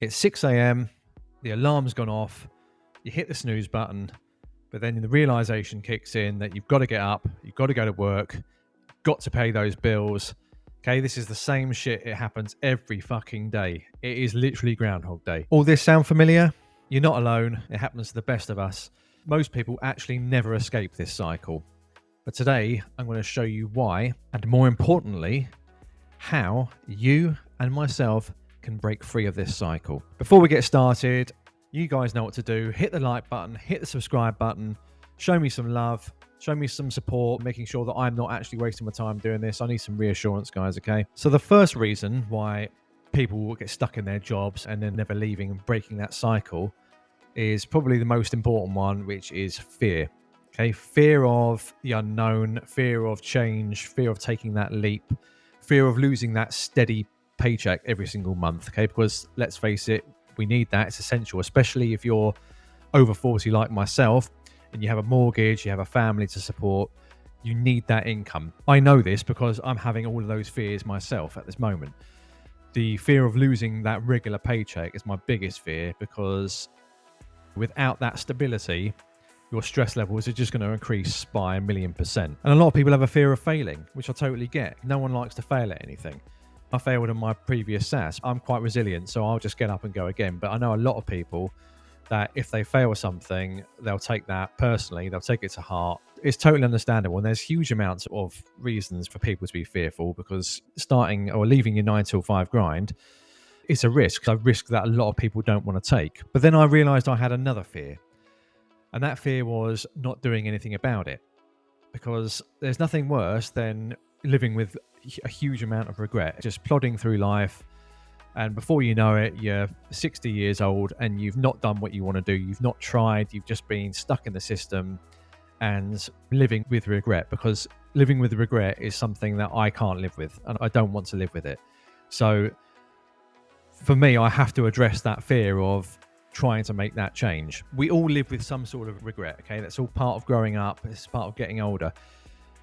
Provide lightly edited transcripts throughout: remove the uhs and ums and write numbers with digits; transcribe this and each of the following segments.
It's 6 a.m., the alarm's gone off, you hit the snooze button, but then the realization kicks in that you've got to get up, you've got to go to work, got to pay those bills. Okay, this is the same shit. It happens every fucking day. It is literally Groundhog Day. All this sound familiar? You're not alone. It happens to the best of us. Most people actually never escape this cycle. But today, I'm going to show you why, and more importantly, how you and myself can break free of this cycle. Before we get started, you guys know what to do. Hit the like button, hit the subscribe button, show me some love, show me some support, making sure that I'm not actually wasting my time doing this. I need some reassurance, guys, okay? So the first reason why people will get stuck in their jobs and then never leaving and breaking that cycle is probably the most important one, which is fear. Okay, fear of the unknown, fear of change, fear of taking that leap, fear of losing that steady paycheck every single month. Okay, because let's face it, we need that. It's essential, especially if you're over 40 like myself and you have a mortgage, you have a family to support. You need that income. I know this because I'm having all of those fears myself at this moment. The fear of losing that regular paycheck is my biggest fear, because without that stability, your stress levels are just going to increase by 1,000,000%. And a lot of people have a fear of failing, which I totally get. No one likes to fail at anything. I failed in my previous SaaS. I'm quite resilient, so I'll just get up and go again. But I know a lot of people that if they fail something, they'll take that personally. They'll take it to heart. It's totally understandable. And there's huge amounts of reasons for people to be fearful, because starting or leaving your 9 till 5 grind, it's a risk. A risk that a lot of people don't want to take. But then I realized I had another fear. And that fear was not doing anything about it, because there's nothing worse than living with a huge amount of regret, just plodding through life. And before you know it, you're 60 years old and you've not done what you want to do. You've not tried. You've just been stuck in the system and living with regret, because living with regret is something that I can't live with and I don't want to live with it. So for me, I have to address that fear of trying to make that change. We all live with some sort of regret, okay? That's all part of growing up. It's part of getting older.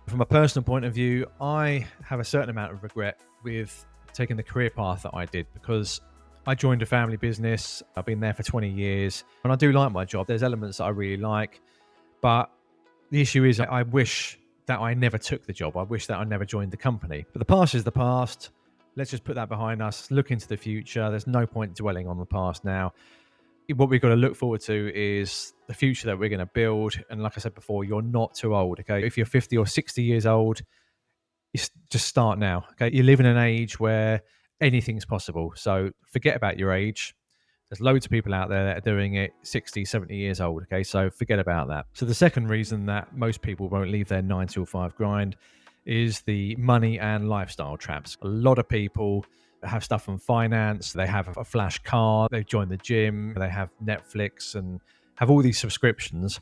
From a personal point of view, I have a certain amount of regret with taking the career path that I did, because I joined a family business. I've been there for 20 years and I do like my job. There's elements that I really like, but the issue is I wish that I never took the job. I wish that I never joined the company. But the past is the past. Let's just put that behind us, look into the future. There's no point dwelling on the past now. What we've got to look forward to is the future that we're going to build. And like I said before, you're not too old, okay? If you're 50 or 60 years old, just start now, okay? You live in an age where anything's possible. So forget about your age. There's loads of people out there that are doing it 60, 70 years old, okay? So forget about that. So the second reason that most people won't leave their 9 till 5 grind is the money and lifestyle traps. A lot of people have stuff on finance, they have a flash car, they've joined the gym, they have Netflix and have all these subscriptions.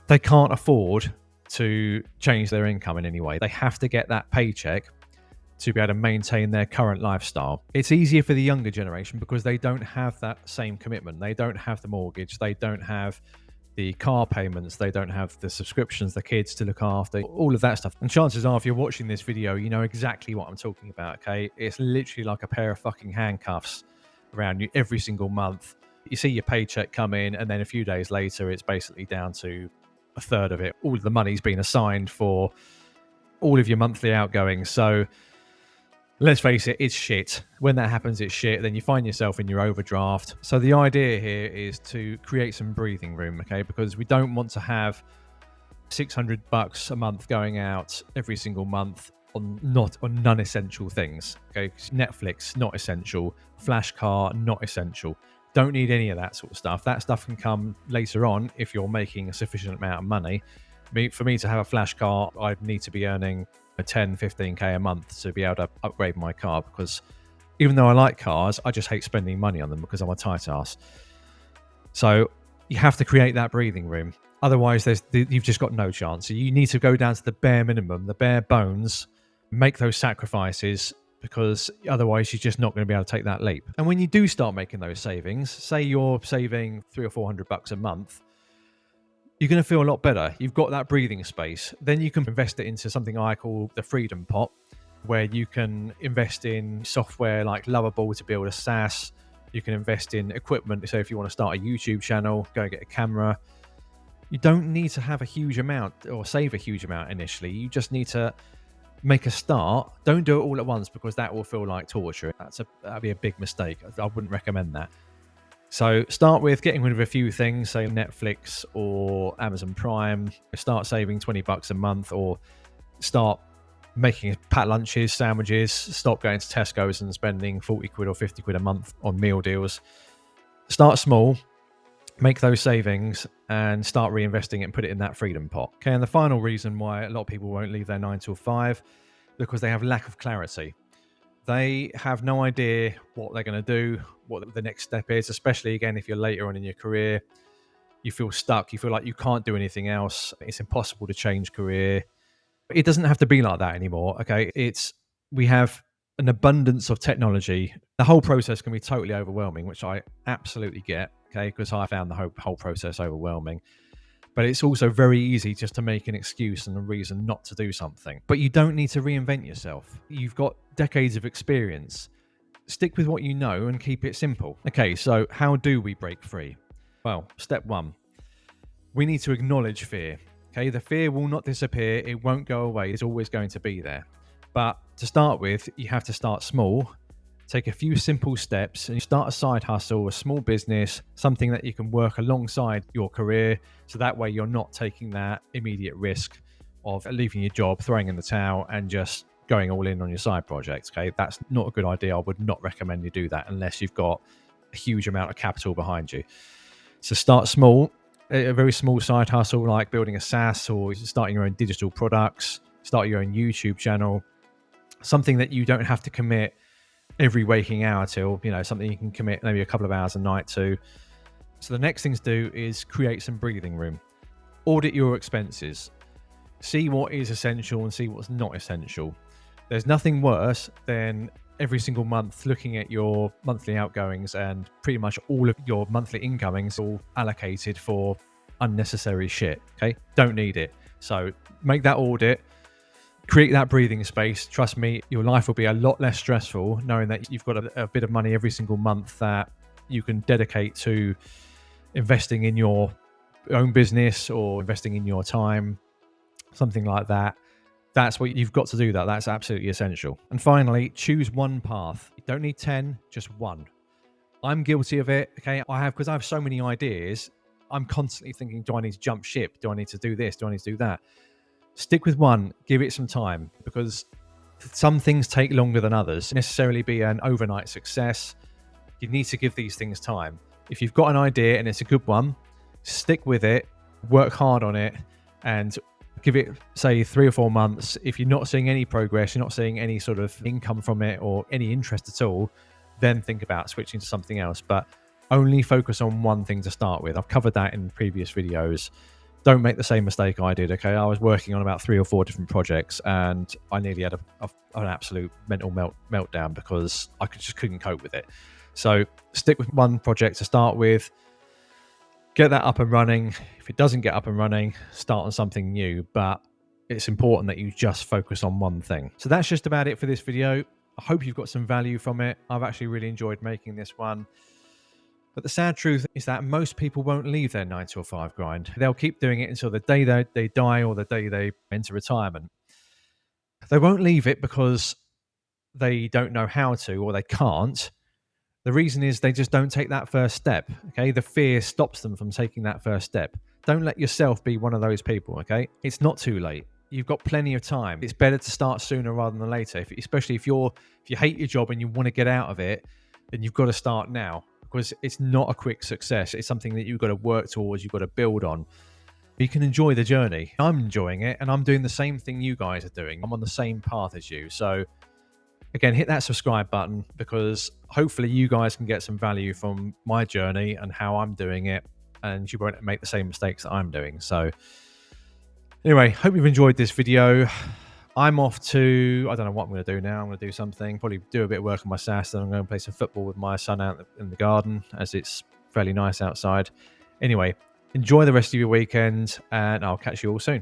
They can't afford to change their income in any way. They have to get that paycheck to be able to maintain their current lifestyle. It's easier for the younger generation because they don't have that same commitment. They don't have the mortgage, they don't have the car payments, they don't have the subscriptions, the kids to look after, all of that stuff. And chances are, if you're watching this video, you know exactly what I'm talking about, okay? It's literally like a pair of fucking handcuffs around you every single month. You see your paycheck come in, and then a few days later, it's basically down to a third of it. All of the money's been assigned for all of your monthly outgoings. So let's face it, it's shit. When that happens, it's shit. Then you find yourself in your overdraft. So the idea here is to create some breathing room, okay? Because we don't want to have $600 a month going out every single month on non-essential things, okay? Netflix, not essential. Flash car, not essential. Don't need any of that sort of stuff. That stuff can come later on if you're making a sufficient amount of money. For me to have a flash car, I'd need to be earning 10, 15k a month to be able to upgrade my car, because even though I like cars, I just hate spending money on them because I'm a tight ass. So you have to create that breathing room. Otherwise, you've just got no chance. So you need to go down to the bare minimum, the bare bones, make those sacrifices, because otherwise you're just not going to be able to take that leap. And when you do start making those savings, say you're saving $300 or $400 a month, you're going to feel a lot better. You've got that breathing space. Then you can invest it into something I call the freedom pot, where you can invest in software like Lovable to build a SaaS, You can invest in equipment. So if you want to start a YouTube channel, go and get a camera. You don't need to have a huge amount or save a huge amount initially. You just need to make a start. Don't do it all at once, because that will feel like torture. That'd be a big mistake. I wouldn't recommend that. So start with getting rid of a few things, say Netflix or Amazon Prime. Start saving $20 a month, or start making packed lunches, sandwiches. Stop going to Tesco's and spending 40 quid or 50 quid a month on meal deals. Start small, make those savings, and start reinvesting it and put it in that freedom pot. Okay, and the final reason why a lot of people won't leave their 9 till 5, because they have lack of clarity. They have no idea what they're going to do, what the next step is, especially, again, if you're later on in your career. You feel stuck. You feel like you can't do anything else. It's impossible to change career. It doesn't have to be like that anymore, okay? We have an abundance of technology. The whole process can be totally overwhelming, which I absolutely get, okay? Because I found the whole process overwhelming. But it's also very easy just to make an excuse and a reason not to do something. But you don't need to reinvent yourself. You've got decades of experience. Stick with what you know and keep it simple. Okay, so how do we break free? Well, step 1, we need to acknowledge fear. Okay, the fear will not disappear. It won't go away. It's always going to be there. But to start with, you have to start small. Take a few simple steps and start a side hustle, a small business, something that you can work alongside your career. So that way you're not taking that immediate risk of leaving your job, throwing in the towel, and just going all in on your side project. Okay, that's not a good idea. I would not recommend you do that unless you've got a huge amount of capital behind you. So start small, a very small side hustle, like building a SaaS or starting your own digital products, start your own YouTube channel, something that you don't have to commit every waking hour to, something you can commit maybe a couple of hours a night to. So the next thing to do is create some breathing room. Audit your expenses. See what is essential and see what's not essential. There's nothing worse than every single month looking at your monthly outgoings and pretty much all of your monthly incomings all allocated for unnecessary shit. Okay, don't need it. So make that audit. Create that breathing space. Trust me, your life will be a lot less stressful knowing that you've got a bit of money every single month that you can dedicate to investing in your own business or investing in your time, something like that. That's what you've got to do. That's absolutely essential. And finally, choose one path. You don't need 10, just one. I'm guilty of it. Okay, because I have so many ideas. I'm constantly thinking, do I need to jump ship? Do I need to do this? Do I need to do that? Stick with one, give it some time, because some things take longer than others. Necessarily be an overnight success. You need to give these things time. If you've got an idea and it's a good one, stick with it, work hard on it, and give it, say, 3 or 4 months. If you're not seeing any progress, you're not seeing any sort of income from it or any interest at all, then think about switching to something else. But only focus on one thing to start with. I've covered that in previous videos. Don't make the same mistake I did. Okay, I was working on about 3 or 4 different projects and I nearly had an absolute mental meltdown because I just couldn't cope with it. So stick with one project to start with, get that up and running. If it doesn't get up and running, start on something new, but it's important that you just focus on one thing. So that's just about it for this video. I hope you've got some value from it. I've actually really enjoyed making this one. But the sad truth is that most people won't leave their 9 till 5 grind. They'll keep doing it until the day they die or the day they enter retirement. They won't leave it because they don't know how to or they can't. The reason is they just don't take that first step. Okay, the fear stops them from taking that first step. Don't let yourself be one of those people. Okay, it's not too late. You've got plenty of time. It's better to start sooner rather than later. Especially if you hate your job and you want to get out of it, then you've got to start now, because it's not a quick success. It's something that you've got to work towards, you've got to build on. You can enjoy the journey. I'm enjoying it, and I'm doing the same thing you guys are doing. I'm on the same path as you. So again, hit that subscribe button, because hopefully you guys can get some value from my journey and how I'm doing it, and you won't make the same mistakes that I'm doing. So anyway, hope you've enjoyed this video. I'm off to, I don't know what I'm going to do now. I'm going to do something, probably do a bit of work on my SaaS, then I'm going to play some football with my son out in the garden, as it's fairly nice outside. Anyway, enjoy the rest of your weekend, and I'll catch you all soon.